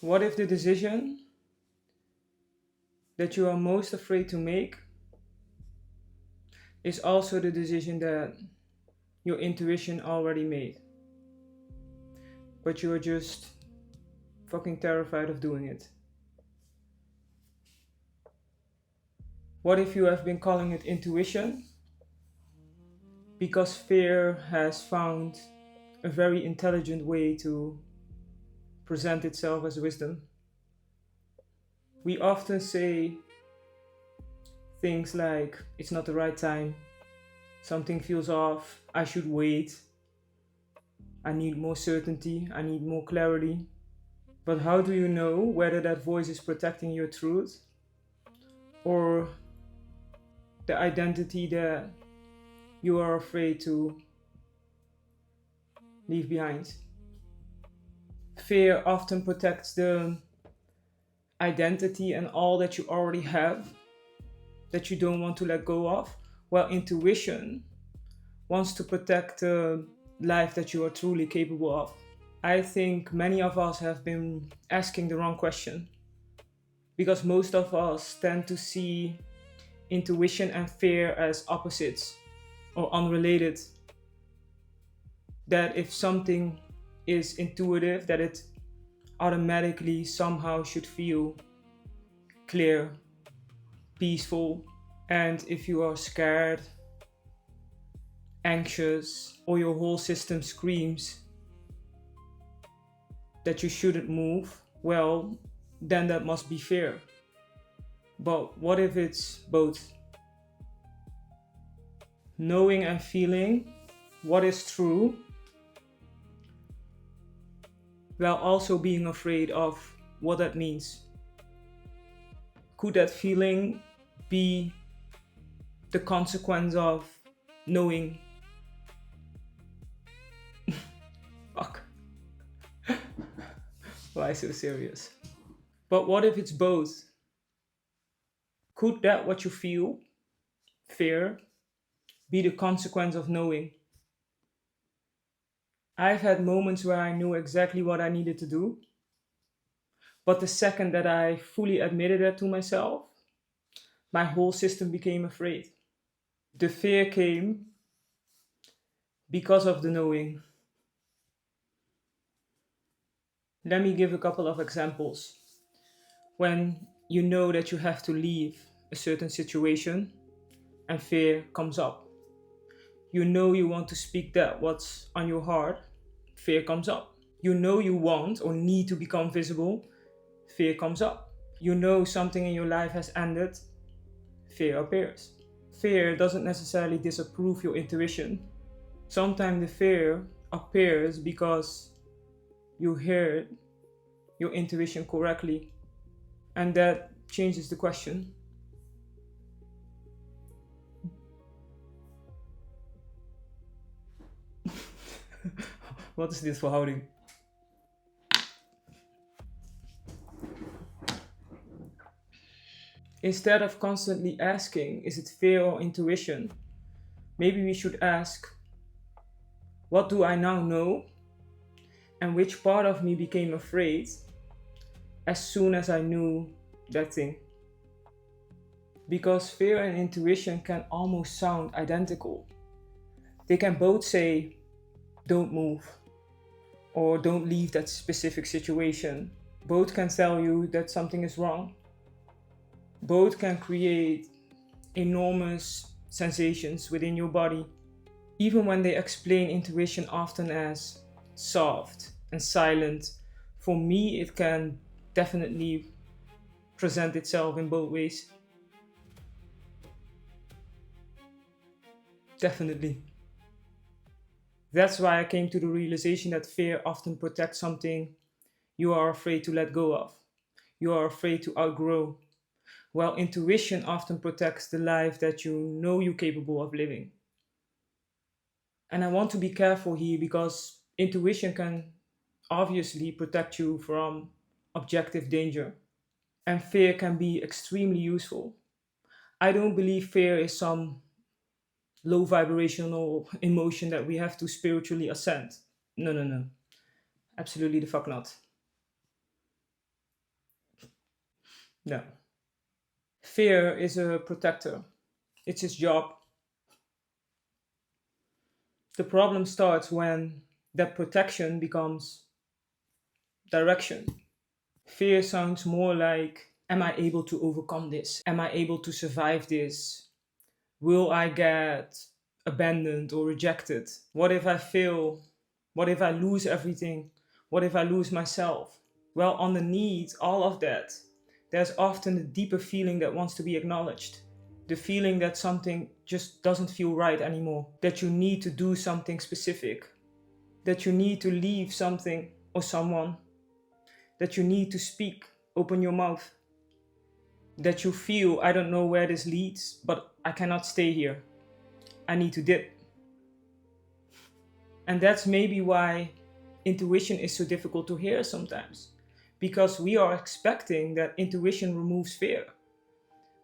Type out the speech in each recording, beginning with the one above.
What if the decision that you are most afraid to make is also the decision that your intuition already made, but you are just fucking terrified of doing it? What if you have been calling it intuition because fear has found a very intelligent way to present itself as wisdom? We often say things like, it's not the right time, something feels off, I should wait, I need more certainty, I need more clarity. But how do you know whether that voice is protecting your truth or the identity that you are afraid to leave behind? Fear often protects the identity and all that you already have that you don't want to let go of, while intuition wants to protect the life that you are truly capable of. I think many of us have been asking the wrong question because most of us tend to see intuition and fear as opposites or unrelated. That if something is intuitive, that it automatically somehow should feel clear, peaceful. And if you are scared, anxious, or your whole system screams that you shouldn't move, well, then that must be fear. But what if it's both? Knowing and feeling what is true while also being afraid of what that means. Could that feeling be the consequence of knowing? Fuck. Why so serious? But what if it's both? Could that what you feel, fear, be the consequence of knowing? I've had moments where I knew exactly what I needed to do, but the second that I fully admitted that to myself, my whole system became afraid. The fear came because of the knowing. Let me give a couple of examples. When you know that you have to leave a certain situation and fear comes up. You know you want to speak that what's on your heart, fear comes up. You know you want or need to become visible, fear comes up. You know something in your life has ended, fear appears. Fear doesn't necessarily disapprove your intuition. Sometimes the fear appears because you heard your intuition correctly, and that changes the question. Wat is dit verhouding? Instead of constantly asking, is it fear or intuition? Maybe we should ask, what do I now know? And which part of me became afraid as soon as I knew that thing? Because fear and intuition can almost sound identical. They can both say, don't move, or don't leave that specific situation. Both can tell you that something is wrong. Both can create enormous sensations within your body. Even when they explain intuition often as soft and silent, for me it can definitely present itself in both ways. Definitely. That's why I came to the realization that fear often protects something you are afraid to let go of, you are afraid to outgrow, while intuition often protects the life that you know you're capable of living. And I want to be careful here because intuition can obviously protect you from objective danger, and fear can be extremely useful. I don't believe fear is some low vibrational emotion that we have to spiritually ascend. No, no, no. Absolutely the fuck not. No. Fear is a protector. It's its job. The problem starts when that protection becomes direction. Fear sounds more like, am I able to overcome this? Am I able to survive this? Will I get abandoned or rejected? What if I fail? What if I lose everything? What if I lose myself? Well, underneath all of that, there's often a deeper feeling that wants to be acknowledged. The feeling that something just doesn't feel right anymore. That you need to do something specific. That you need to leave something or someone. That you need to speak, open your mouth. That you feel, I don't know where this leads, but I cannot stay here. I need to dip. And that's maybe why intuition is so difficult to hear sometimes. Because we are expecting that intuition removes fear.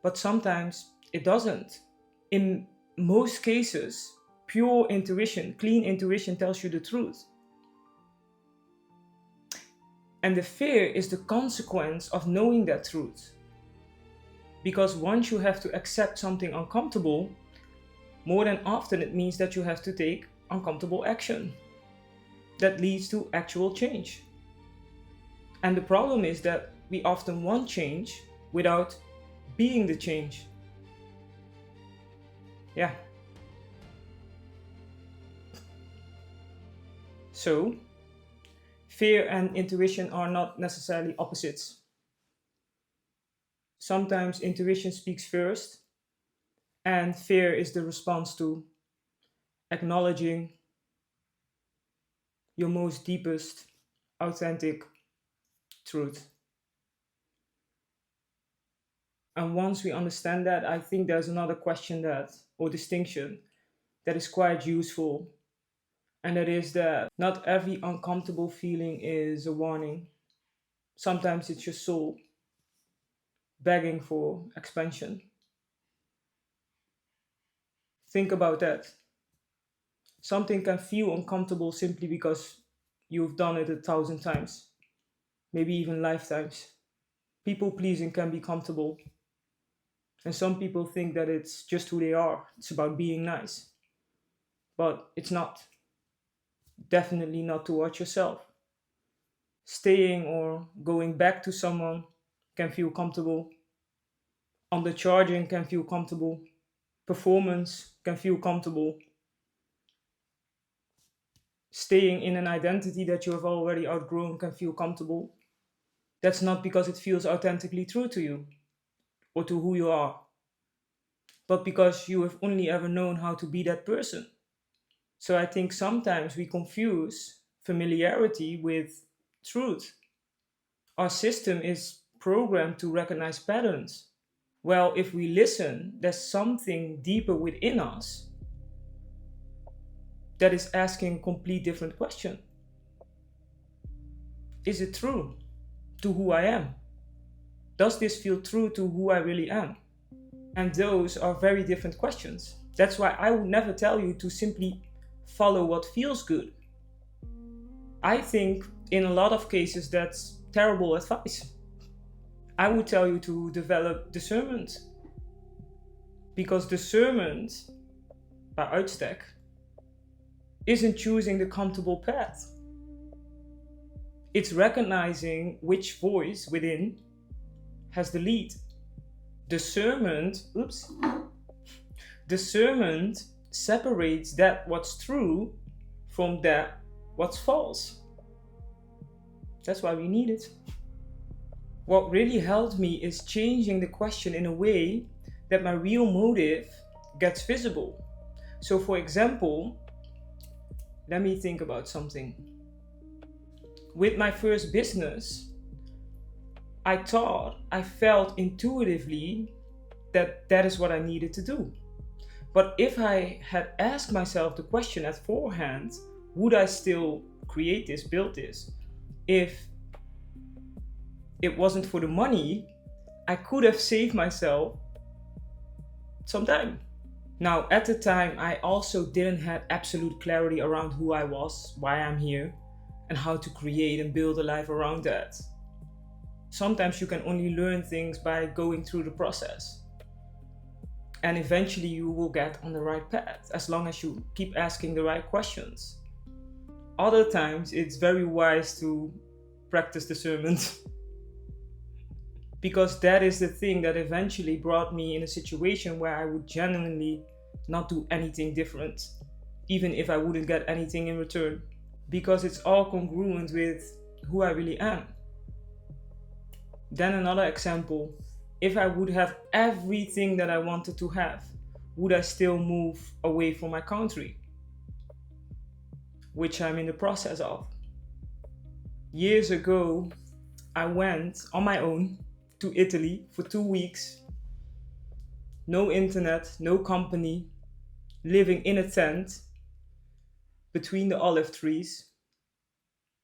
But sometimes it doesn't. In most cases, pure intuition, clean intuition tells you the truth. And the fear is the consequence of knowing that truth. Because once you have to accept something uncomfortable, more than often it means that you have to take uncomfortable action that leads to actual change. And the problem is that we often want change without being the change. Yeah. So, fear and intuition are not necessarily opposites. Sometimes intuition speaks first, and fear is the response to acknowledging your most deepest, authentic truth. And once we understand that, I think there's another question or distinction that is quite useful. And that is that not every uncomfortable feeling is a warning. Sometimes it's your soul begging for expansion. Think about that. Something can feel uncomfortable simply because you've done it 1,000 times, maybe even lifetimes. People pleasing can be comfortable. And some people think that it's just who they are. It's about being nice. But it's not. Definitely not towards yourself. Staying or going back to someone can feel comfortable. Undercharging can feel comfortable. Performance can feel comfortable. Staying in an identity that you have already outgrown can feel comfortable. That's not because it feels authentically true to you or to who you are, but because you have only ever known how to be that person. So I think sometimes we confuse familiarity with truth. Our system is programmed to recognize patterns. Well, if we listen, there's something deeper within us that is asking a complete different question. Is it true to who I am? Does this feel true to who I really am? And those are very different questions. That's why I would never tell you to simply follow what feels good. I think in a lot of cases that's terrible advice. I would tell you to develop discernment. Because discernment, by uitstek, isn't choosing the comfortable path. It's recognizing which voice within has the lead. Discernment separates that what's true from that what's false. That's why we need it. What really helped me is changing the question in a way that my real motive gets visible. So for example, let me think about something. With my first business, I felt intuitively that is what I needed to do. But if I had asked myself the question beforehand, would I still create this, build this? If it wasn't for the money, I could have saved myself some time. Now, at the time, I also didn't have absolute clarity around who I was, why I'm here, and how to create and build a life around that. Sometimes you can only learn things by going through the process. And eventually you will get on the right path as long as you keep asking the right questions. Other times it's very wise to practice discernment because that is the thing that eventually brought me in a situation where I would genuinely not do anything different, even if I wouldn't get anything in return, because it's all congruent with who I really am. Then another example, if I would have everything that I wanted to have, would I still move away from my country? Which I'm in the process of. Years ago, I went on my own to Italy for 2 weeks. No internet, no company, living in a tent between the olive trees.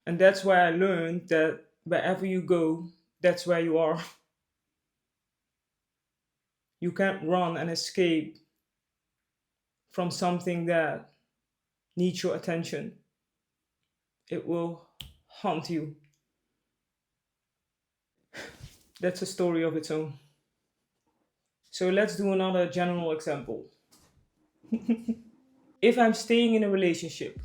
And that's where I learned that wherever you go, that's where you are. You can't run and escape from something that needs your attention. It will haunt you. That's a story of its own. So let's do another general example. If I'm staying in a relationship,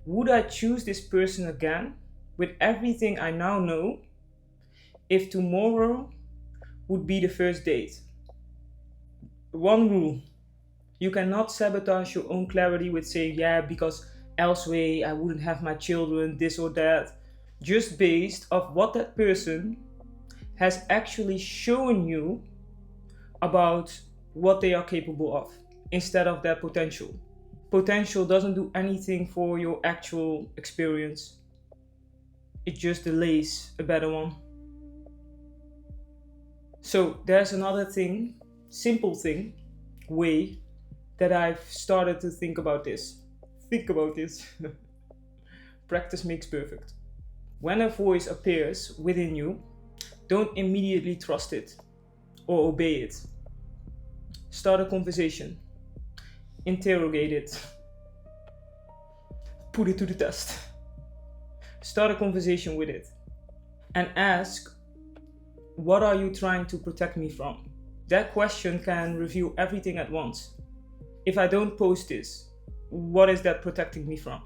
would I choose this person again with everything I now know if tomorrow would be the first date? One rule: you cannot sabotage your own clarity with saying, yeah, because elsewhere I wouldn't have my children, this or that, just based off what that person has actually shown you about what they are capable of instead of their potential. Potential doesn't do anything for your actual experience. It just delays a better one. So there's another thing, simple thing, way that I've started to think about this. Practice makes perfect. When a voice appears within you, don't immediately trust it or obey it. Start a conversation. Interrogate it. Put it to the test. Start a conversation with it. And ask, what are you trying to protect me from? That question can reveal everything at once. If I don't post this, what is that protecting me from?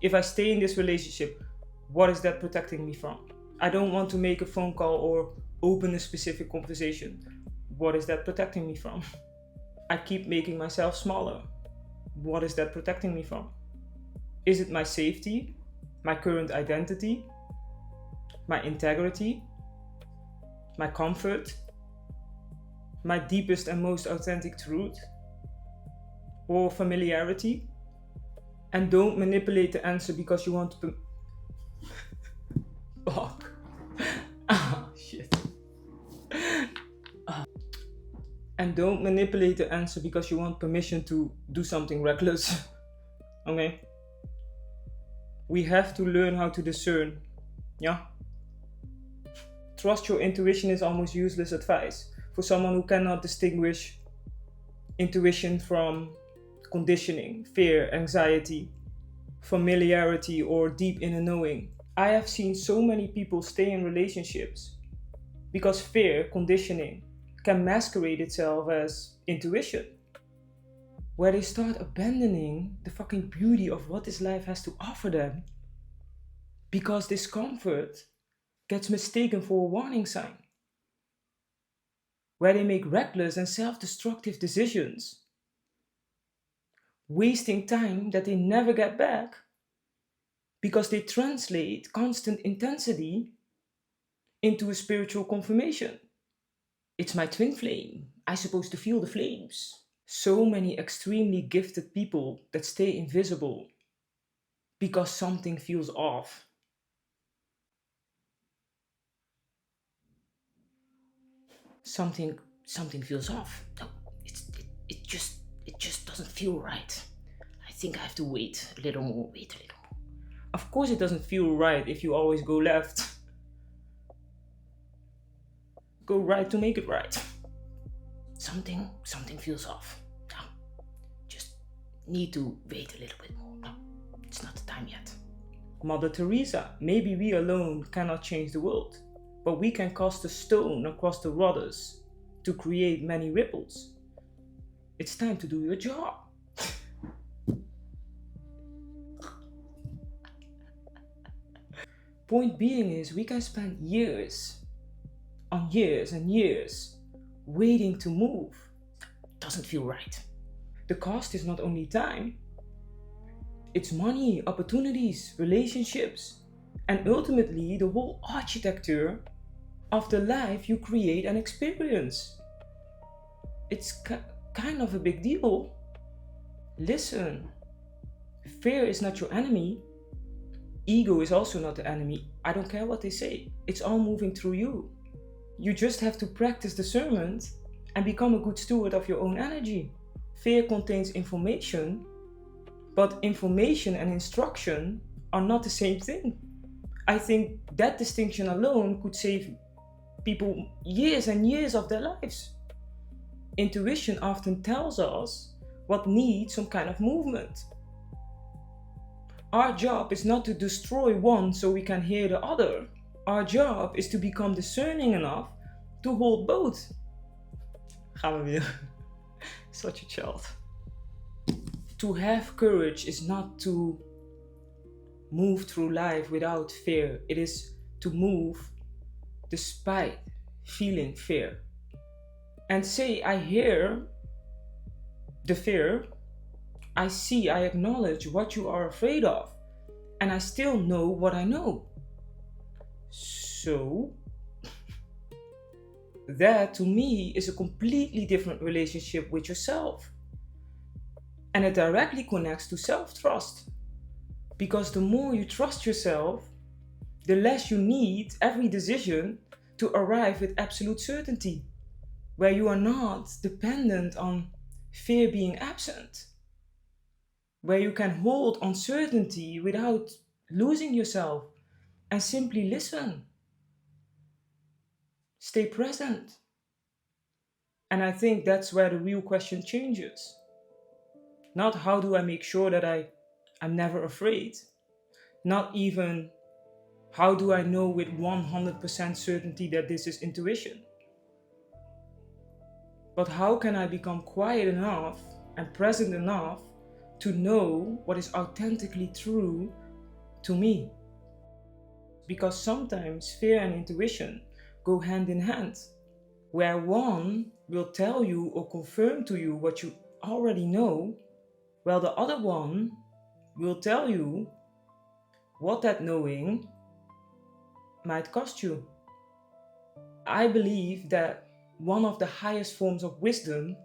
If I stay in this relationship, what is that protecting me from? I don't want to make a phone call or open a specific conversation. What is that protecting me from? I keep making myself smaller. What is that protecting me from? Is it my safety, my current identity, my integrity, my comfort, my deepest and most authentic truth, or familiarity? And don't manipulate the answer because you want to... Fuck. Shit. And don't manipulate the answer because you want permission to do something reckless. Okay? We have to learn how to discern. Yeah? Trust your intuition is almost useless advice for someone who cannot distinguish intuition from conditioning, fear, anxiety, familiarity, or deep inner knowing. I have seen so many people stay in relationships because fear, conditioning, can masquerade itself as intuition, where they start abandoning the fucking beauty of what this life has to offer them because discomfort gets mistaken for a warning sign, where they make reckless and self-destructive decisions, wasting time that they never get back because they translate constant intensity into a spiritual confirmation. It's my twin flame. I'm supposed to feel the flames. So many extremely gifted people that stay invisible because something feels off. Something feels off. No, it just doesn't feel right. I think I have to wait a little more. Of course it doesn't feel right if you always go left. Go right to make it right. Something feels off. No, just need to wait a little bit more. No, it's not the time yet. Mother Teresa, maybe we alone cannot change the world, but we can cast a stone across the waters to create many ripples. It's time to do your job. Point being is, we can spend years on years and years waiting to move. Doesn't feel right. The cost is not only time, it's money, opportunities, relationships, and ultimately the whole architecture of the life you create and experience. It's kind of a big deal. Listen, fear is not your enemy. Ego is also not the enemy. I don't care what they say. It's all moving through you. You just have to practice discernment and become a good steward of your own energy. Fear contains information, but information and instruction are not the same thing. I think that distinction alone could save people years and years of their lives. Intuition often tells us what needs some kind of movement. Our job is not to destroy one so we can hear the other. Our job is to become discerning enough to hold both. Gaan we weer. Such a child. To have courage is not to move through life without fear. It is to move despite feeling fear. And say, I hear the fear, I see, I acknowledge what you are afraid of, and I still know what I know. So, that to me is a completely different relationship with yourself. And it directly connects to self-trust. Because the more you trust yourself, the less you need every decision to arrive with absolute certainty, where you are not dependent on fear being absent, where you can hold uncertainty without losing yourself and simply listen. Stay present. And I think that's where the real question changes. Not how do I make sure that I'm never afraid. Not even how do I know with 100% certainty that this is intuition. But how can I become quiet enough and present enough to know what is authentically true to me? Because sometimes fear and intuition go hand in hand, where one will tell you or confirm to you what you already know, while the other one will tell you what that knowing might cost you. I believe that one of the highest forms of wisdom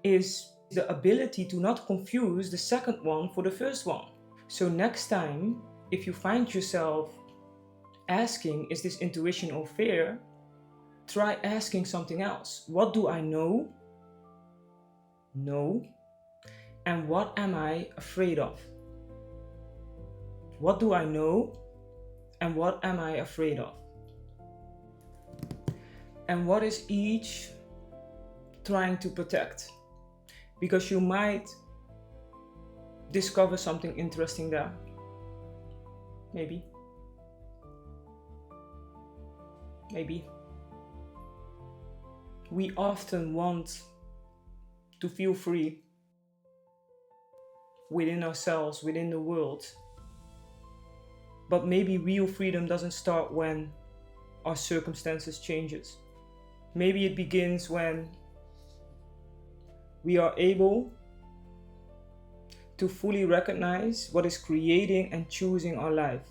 is the ability to not confuse the second one for the first one. So next time, if you find yourself asking, is this intuition or fear? Try asking something else. What do I know? No. And what am I afraid of? What do I know? And what am I afraid of? And what is each trying to protect? Because you might discover something interesting there. Maybe. Maybe. We often want to feel free within ourselves, within the world. But maybe real freedom doesn't start when our circumstances changes. Maybe it begins when we are able to fully recognize what is creating and choosing our life.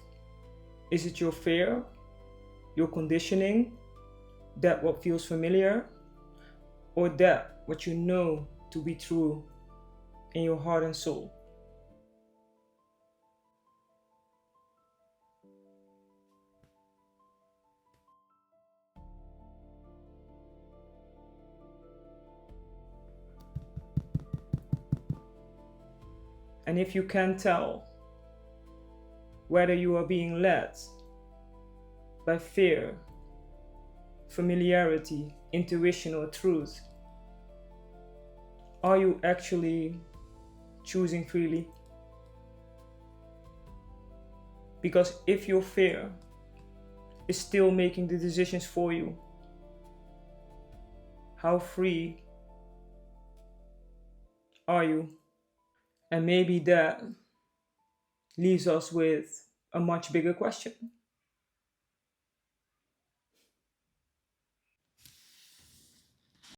Is it your fear, your conditioning, that what feels familiar, or that what you know to be true in your heart and soul? And if you can tell whether you are being led by fear, familiarity, intuition, or truth, are you actually choosing freely? Because if your fear is still making the decisions for you? How free are you? And maybe that leaves us with a much bigger question.